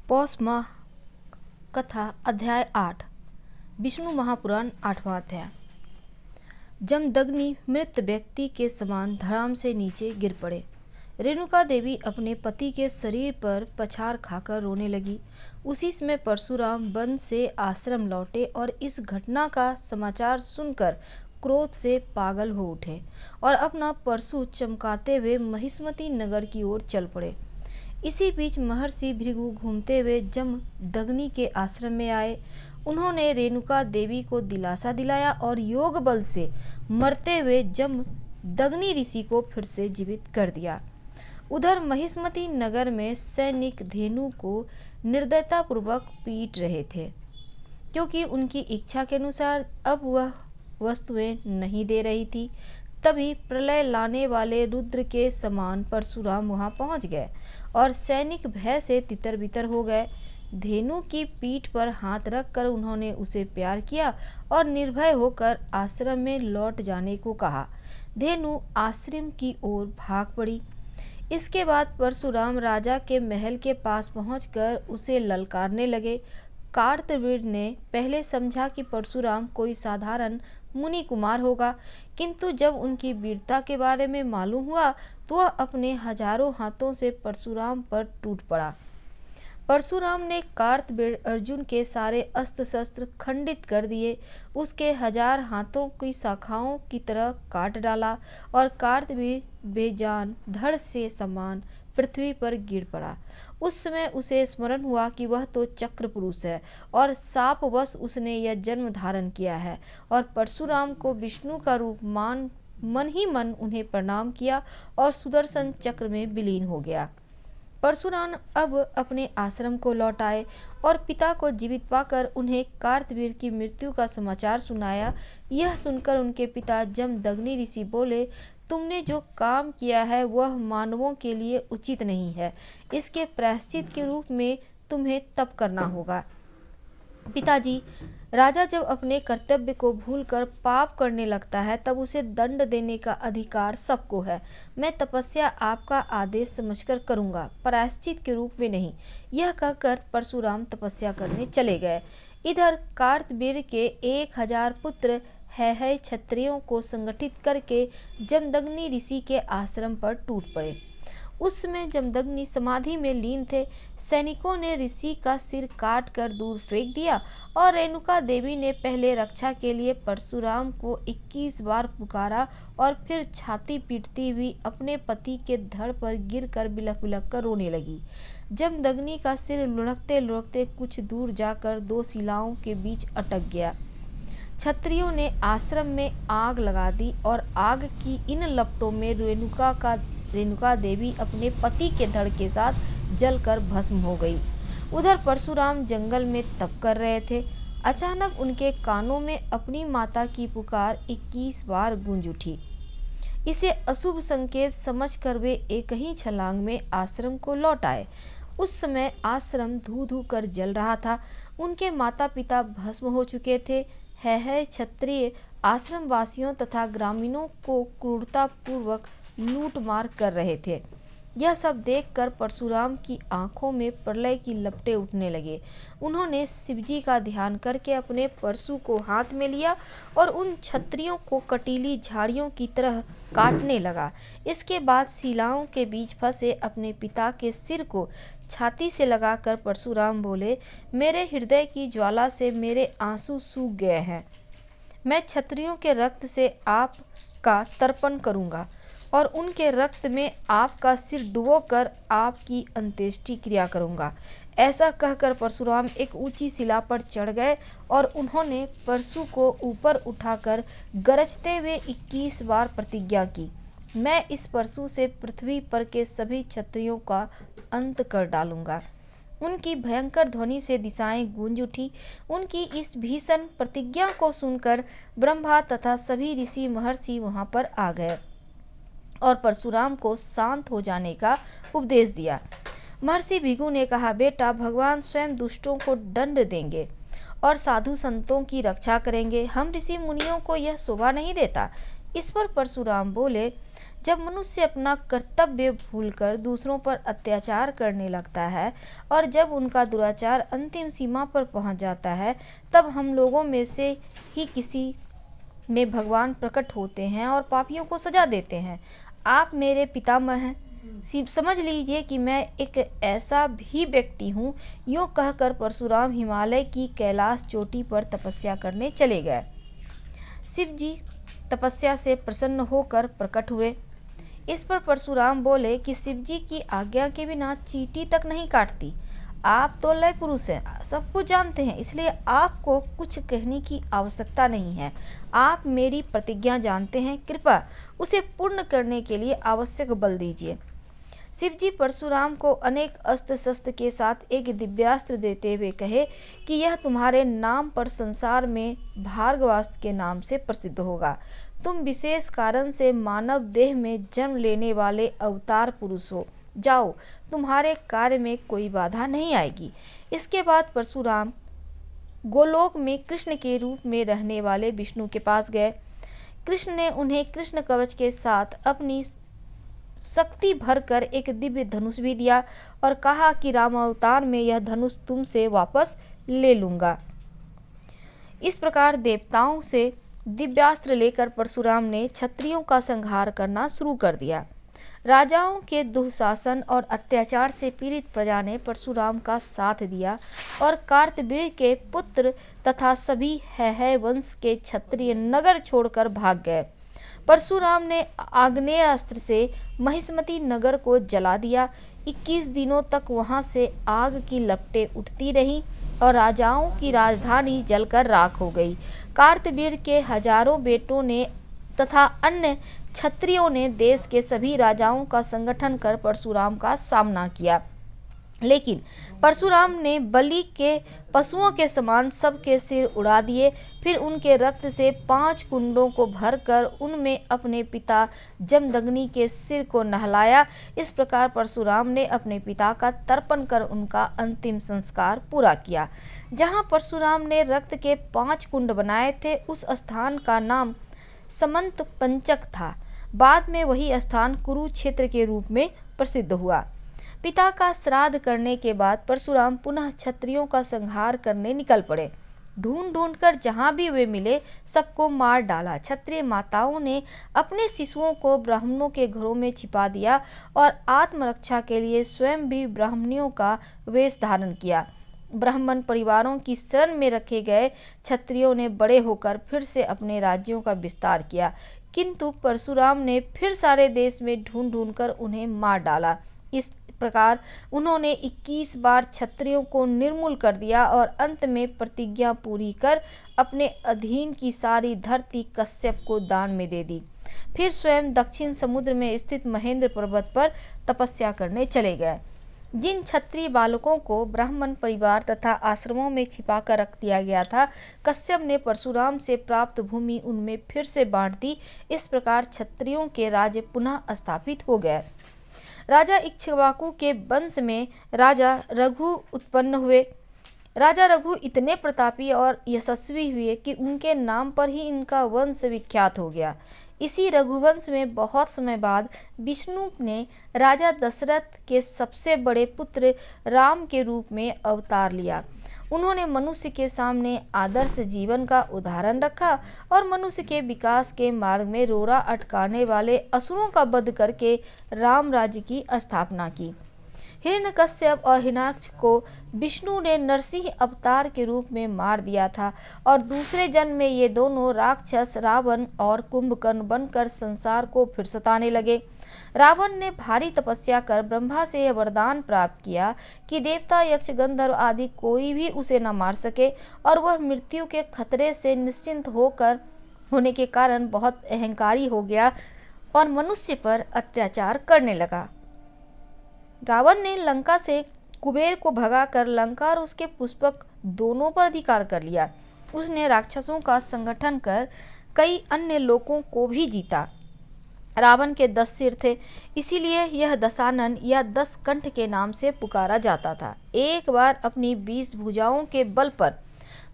पौष माह कथा अध्याय 8 विष्णु महापुराण 8वां अध्याय। जमदग्नि मृत व्यक्ति के समान धड़ाम से नीचे गिर पड़े। रेणुका देवी अपने पति के शरीर पर पछाड़ खाकर रोने लगी। उसी समय परशुराम वन से आश्रम लौटे और इस घटना का समाचार सुनकर क्रोध से पागल हो उठे और अपना परशु चमकाते हुए महिष्मती नगर की ओर चल पड़े। इसी बीच महर्षि भृगु घूमते हुए जमदग्नि के आश्रम में आए। उन्होंने रेणुका देवी को दिलासा दिलाया और योग बल से मरते हुए जमदग्नि ऋषि को फिर से जीवित कर दिया। उधर महिष्मती नगर में सैनिक धेनु को निर्दयतापूर्वक पीट रहे थे, क्योंकि उनकी इच्छा के अनुसार अब वह वस्तुएं नहीं दे रही थी। तभी प्रलय लाने वाले रुद्र के समान परशुराम वहां पहुंच गए और सैनिक भय से तितर बितर हो गए। धेनु की पीठ पर हाथ रखकर उन्होंने उसे प्यार किया और निर्भय होकर आश्रम में लौट जाने को कहा। धेनु आश्रम की ओर भाग पड़ी। इसके बाद परशुराम राजा के महल के पास पहुंचकर उसे ललकारने लगे। कार्तवीर्य ने पहले समझा कि परशुराम कोई साधारण मुनि कुमार होगा, किंतु जब उनकी वीरता के बारे में मालूम हुआ तो वह अपने हजारों हाथों से परशुराम पर टूट पड़ा। परशुराम ने कार्तवीर्य अर्जुन के सारे अस्त्र शस्त्र खंडित कर दिए, उसके 1000 हाथों की शाखाओं की तरह काट डाला और कार्तवीर्य बेजान धड़ से समान पृथ्वी पर गिर पड़ा। उस समय उसे स्मरण हुआ कि वह तो चक्र पुरुष है और शापवश उसने यह जन्म धारण किया है, और परशुराम को विष्णु का रूप मन ही मन उन्हें प्रणाम किया और सुदर्शन चक्र में विलीन हो गया। परशुराम अब अपने आश्रम को लौट आए और पिता को जीवित पाकर उन्हें कार्तवीर्य की मृत्यु का समाचार सुनाया। यह सुनकर उनके पिता जमदग्नि ऋषि बोले, तुमने जो काम किया है वह मानवों के लिए उचित नहीं है। इसके प्रायश्चित के रूप में तुम्हें तप करना होगा। पिताजी, राजा जब अपने कर्तव्य को भूलकर पाप करने लगता है तब उसे दंड देने का अधिकार सबको है। मैं तपस्या आपका आदेश समझकर करूंगा, प्रायश्चित के रूप में नहीं। यह कहकर परशुराम तपस्या करने चले गए। इधर कार्तवीर्य के 1000 पुत्र है क्षत्रियों को संगठित करके जमदग्नि ऋषि के आश्रम पर टूट पड़े। उस समय जमदग्नि समाधि में लीन थे। सैनिकों ने ऋषि का सिर काट कर दूर फेंक दिया और रेणुका देवी ने पहले रक्षा के लिए परशुराम को 21 बार पुकारा और फिर छाती पीटती हुई अपने पति के धड़ पर गिरकर बिलख बिलख कर रोने लगी। जमदग्नि का सिर लुढ़कते लुढ़कते कुछ दूर जाकर 2 शिलाओं के बीच अटक गया। क्षत्रियों ने आश्रम में आग लगा दी और आग की इन लपटों में रेणुका देवी अपने पति के धड़ के साथ जलकर भस्म हो गई। उधर परशुराम जंगल में तप कर रहे थे। अचानक उनके कानों में अपनी माता की पुकार 21 बार गूंज उठी। इसे अशुभ संकेत समझकर वे एक ही छलांग में आश्रम को लौट आए। उस समय आश्रम धू धू कर जल रहा था। उनके माता पिता भस्म हो चुके थे। है क्षत्रिय आश्रम वासियों तथा ग्रामीणों को क्रूरता पूर्वक लूट मार कर रहे थे। यह सब देखकर परशुराम की आंखों में प्रलय की लपटें उठने लगे। उन्होंने शिवजी का ध्यान करके अपने परशु को हाथ में लिया और उन क्षत्रियों को कटीली झाड़ियों की तरह काटने लगा। इसके बाद शिलाओं के बीच फंसे अपने पिता के सिर को छाती से लगाकर परशुराम बोले, मेरे हृदय की ज्वाला से मेरे आंसू सूख गए हैं। मैं क्षत्रियों के रक्त से आपका तर्पण करूंगा और उनके रक्त में आपका सिर डुबोकर आपकी अंत्येष्टि क्रिया करूंगा। ऐसा कहकर परशुराम एक ऊंची शिला पर चढ़ गए और उन्होंने परशु को ऊपर उठाकर गरजते हुए 21 बार प्रतिज्ञा की, मैं इस परशु से पृथ्वी पर के सभी क्षत्रियों का अंत कर डालूंगा। उनकी भयंकर ध्वनि से दिशाएं गूंज उठी। उनकी इस भीषण प्रतिज्ञा को सुनकर ब्रह्मा तथा सभी ऋषि महर्षि वहां पर आ गए और परशुराम को शांत हो जाने का उपदेश दिया। महर्षि भृगु ने कहा, बेटा, भगवान स्वयं दुष्टों को दंड देंगे और साधु संतों की रक्षा करेंगे। हम ऋषि मुनियों को यह शोभा नहीं देता। इस पर परशुराम बोले, जब मनुष्य अपना कर्तव्य भूलकर दूसरों पर अत्याचार करने लगता है और जब उनका दुराचार अंतिम सीमा पर पहुंच जाता है, तब हम लोगों में से ही किसी में भगवान प्रकट होते हैं और पापियों को सजा देते हैं। आप मेरे पितामह हैं, समझ लीजिए कि मैं एक ऐसा भी व्यक्ति हूँ। यूँ कहकर परशुराम हिमालय की कैलाश चोटी पर तपस्या करने चले गए। शिव जी तपस्या से प्रसन्न होकर प्रकट हुए। इस पर परशुराम बोले कि शिव जी की आज्ञा के बिना चींटी तक नहीं काटती। आप तो लय पुरुष हैं, सब कुछ जानते हैं, इसलिए आपको कुछ कहने की आवश्यकता नहीं है। आप मेरी प्रतिज्ञा जानते हैं, कृपया उसे पूर्ण करने के लिए आवश्यक बल दीजिए। शिव जी परशुराम को अनेक अस्त्र शस्त्र के साथ एक दिव्यास्त्र देते हुए कहे कि यह तुम्हारे नाम पर संसार में भार्गवास्त्र के नाम से प्रसिद्ध होगा। तुम विशेष कारण से मानव देह में जन्म लेने वाले अवतार पुरुष हो। जाओ, तुम्हारे कार्य में कोई बाधा नहीं आएगी। इसके बाद परशुराम गोलोक में कृष्ण के रूप में रहने वाले विष्णु के पास गए। कृष्ण ने उन्हें कृष्ण कवच के साथ अपनी शक्ति भरकर एक दिव्य धनुष भी दिया और कहा कि राम अवतार में यह धनुष तुमसे वापस ले लूँगा। इस प्रकार देवताओं से दिव्यास्त्र लेकर परशुराम ने क्षत्रियों का संहार करना शुरू कर दिया। राजाओं के दुशासन और अत्याचार से पीड़ित प्रजा ने परशुराम का साथ दिया और कार्तवीर्य के पुत्र तथा सभी हैहय वंश के क्षत्रिय नगर छोड़कर भाग गए। परशुराम ने आग्नेय अस्त्र से महिष्मती नगर को जला दिया। 21 दिनों तक वहां से आग की लपटें उठती रहीं और राजाओं की राजधानी जलकर राख हो गई। कार्तवीर्य के हजारों बेटों ने तथा अन्य क्षत्रियों ने देश के सभी राजाओं का संगठन कर परशुराम का सामना किया, लेकिन परशुराम ने बलि के पशुओं के समान सबके सिर उड़ा दिए। फिर उनके रक्त से 5 कुंडों को भरकर उनमें अपने पिता जमदग्नि के सिर को नहलाया। इस प्रकार परशुराम ने अपने पिता का तर्पण कर उनका अंतिम संस्कार पूरा किया। जहाँ परशुराम ने रक्त के 5 कुंड बनाए थे, उस स्थान का नाम समंत पंचक था। बाद में वही स्थान कुरुक्षेत्र के रूप में प्रसिद्ध हुआ। पिता का श्राद्ध करने के बाद परशुराम पुनः क्षत्रियों का संहार करने निकल पड़े। ढूंढ कर जहां भी वे मिले सबको मार डाला। क्षत्रिय माताओं ने अपने शिशुओं को ब्राह्मणों के घरों में छिपा दिया और आत्मरक्षा के लिए स्वयं भी ब्राह्मणियों का वेश धारण किया। ब्राह्मण परिवारों की शरण में रखे गए क्षत्रियों ने बड़े होकर फिर से अपने राज्यों का विस्तार किया, किंतु परशुराम ने फिर सारे देश में ढूंढ कर उन्हें मार डाला। इस प्रकार उन्होंने 21 बार क्षत्रियों को निर्मूल कर दिया और अंत में प्रतिज्ञा पूरी कर अपने अधीन की सारी धरती कश्यप को दान में दे दी। फिर स्वयं दक्षिण समुद्र में स्थित महेंद्र पर्वत पर तपस्या करने चले गए। जिन क्षत्रिय बालकों को ब्राह्मण परिवार तथा आश्रमों में छिपा कर रख दिया गया था, कश्यप ने परशुराम से प्राप्त भूमि उनमें फिर से बांट दी। इस प्रकार क्षत्रियों के राज्य पुनः स्थापित हो गए। राजा इक्ष्वाकु के वंश में राजा रघु उत्पन्न हुए। राजा रघु इतने प्रतापी और यशस्वी हुए कि उनके नाम पर ही इनका वंश विख्यात हो गया। इसी रघुवंश में बहुत समय बाद विष्णु ने राजा दशरथ के सबसे बड़े पुत्र राम के रूप में अवतार लिया। उन्होंने मनुष्य के सामने आदर्श जीवन का उदाहरण रखा और मनुष्य के विकास के मार्ग में रोड़ा अटकाने वाले असुरों का वध करके राम राज्य की स्थापना की। हिरण्यकश्यप और हिरण्याक्ष को विष्णु ने नरसिंह अवतार के रूप में मार दिया था और दूसरे जन्म में ये दोनों राक्षस रावण और कुंभकर्ण बनकर संसार को फिर सताने लगे। रावण ने भारी तपस्या कर ब्रह्मा से यह वरदान प्राप्त किया कि देवता यक्ष गंधर्व आदि कोई भी उसे न मार सके और वह मृत्यु के खतरे से निश्चिंत होने के कारण बहुत अहंकारी हो गया और मनुष्य पर अत्याचार करने लगा। रावण ने लंका से कुबेर को भगाकर लंका और उसके पुष्पक दोनों पर अधिकार कर लिया। उसने राक्षसों का संगठन कर कई अन्य लोगों को भी जीता। रावण के 10 सिर थे, इसीलिए यह दशानन या 10 कंठ के नाम से पुकारा जाता था। एक बार अपनी 20 भुजाओं के बल पर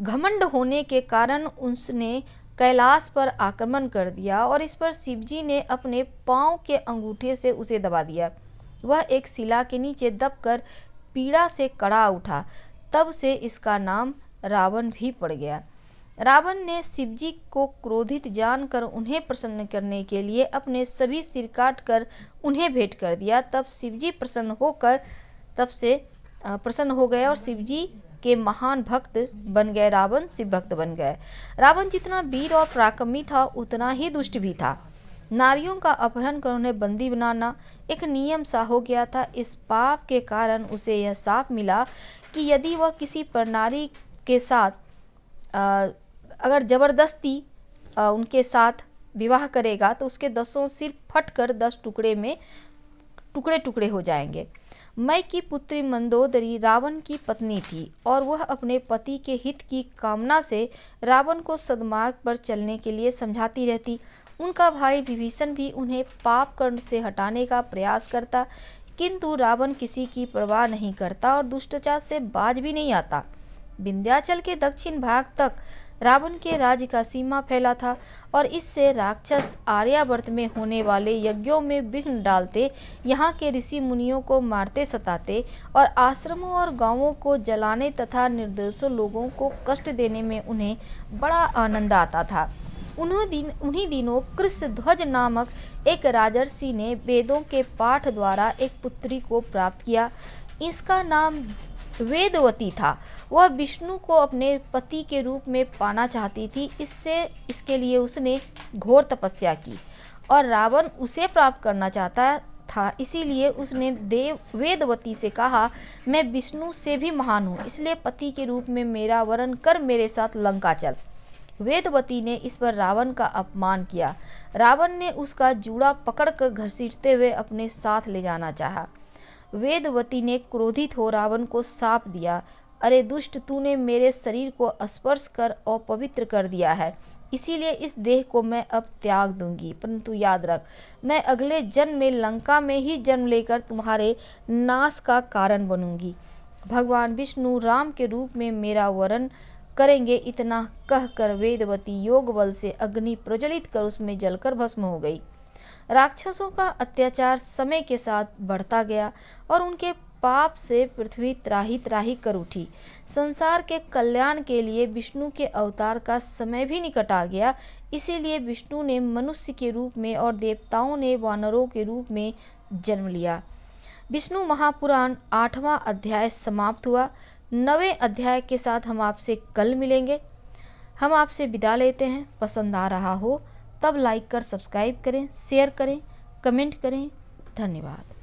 घमंड होने के कारण उसने कैलाश पर आक्रमण कर दिया और इस पर शिवजी ने अपने पांव के अंगूठे से उसे दबा दिया। वह एक शिला के नीचे दबकर पीड़ा से कड़ा उठा। तब से इसका नाम रावण भी पड़ गया। रावण ने शिवजी को क्रोधित जानकर उन्हें प्रसन्न करने के लिए अपने सभी सिर काट कर उन्हें भेंट कर दिया। तब शिवजी प्रसन्न हो गए और शिवजी के महान भक्त बन गए। रावण शिव भक्त बन गए। रावण जितना वीर और पराक्रमी था उतना ही दुष्ट भी था। नारियों का अपहरण कर उन्हें बंदी बनाना एक नियम सा हो गया था। इस पाप के कारण उसे यह शाप मिला कि यदि वह किसी पर नारी के साथ अगर जबरदस्ती उनके साथ विवाह करेगा तो उसके 10 सिर फटकर 10 टुकड़े हो जाएंगे। मई की पुत्री मंदोदरी रावण की पत्नी थी और वह अपने पति के हित की कामना से रावण को सद्मार्ग पर चलने के लिए समझाती रहती। उनका भाई विभीषण भी उन्हें पाप कर्म से हटाने का प्रयास करता, किंतु रावण किसी की परवाह नहीं करता और दुष्टाचार से बाज भी नहीं आता। विंध्याचल के दक्षिण भाग तक रावण के राज्य का सीमा फैला था और इससे राक्षस आर्यावर्त में होने वाले यज्ञों में विघ्न डालते, यहाँ के ऋषि मुनियों को मारते सताते और आश्रमों और गांवों को जलाने तथा निर्दोषों लोगों को कष्ट देने में उन्हें बड़ा आनंद आता था। उन्हीं दिनों कृष्णध्वज नामक एक राजर्षि ने वेदों के पाठ द्वारा एक पुत्री को प्राप्त किया। इसका नाम वेदवती था। वह विष्णु को अपने पति के रूप में पाना चाहती थी। इसके लिए उसने घोर तपस्या की और रावण उसे प्राप्त करना चाहता था। इसीलिए उसने वेदवती से कहा, मैं विष्णु से भी महान हूँ, इसलिए पति के रूप में मेरा वरण कर मेरे साथ लंका चल। वेदवती ने इस पर रावण का अपमान किया। रावण ने उसका जूड़ा पकड़कर घसीटते हुए अपने साथ ले जाना चाहा। वेदवती ने क्रोधित हो रावण को शाप दिया, अरे दुष्ट, तूने मेरे शरीर को स्पर्श कर अपवित्र कर दिया है, इसीलिए इस देह को मैं अब त्याग दूंगी। परंतु याद रख, मैं अगले जन्म में लंका में ही जन्म लेकर तुम्हारे नाश का कारण बनूंगी। भगवान विष्णु राम के रूप में मेरा वरण करेंगे। इतना कहकर वेदवती योग बल से अग्नि प्रज्वलित कर उसमें जलकर भस्म हो गई। राक्षसों का अत्याचार समय के साथ बढ़ता गया और उनके पाप से पृथ्वी त्राही त्राही कर उठी। संसार के कल्याण के लिए विष्णु के अवतार का समय भी निकट आ गया। इसीलिए विष्णु ने मनुष्य के रूप में और देवताओं ने वानरों के रूप में जन्म लिया। विष्णु महापुराण 8वां अध्याय समाप्त हुआ। 9वें अध्याय के साथ हम आपसे कल मिलेंगे। हम आपसे विदा लेते हैं। पसंद आ रहा हो तब लाइक कर सब्सक्राइब करें, शेयर करें, कमेंट करें। धन्यवाद।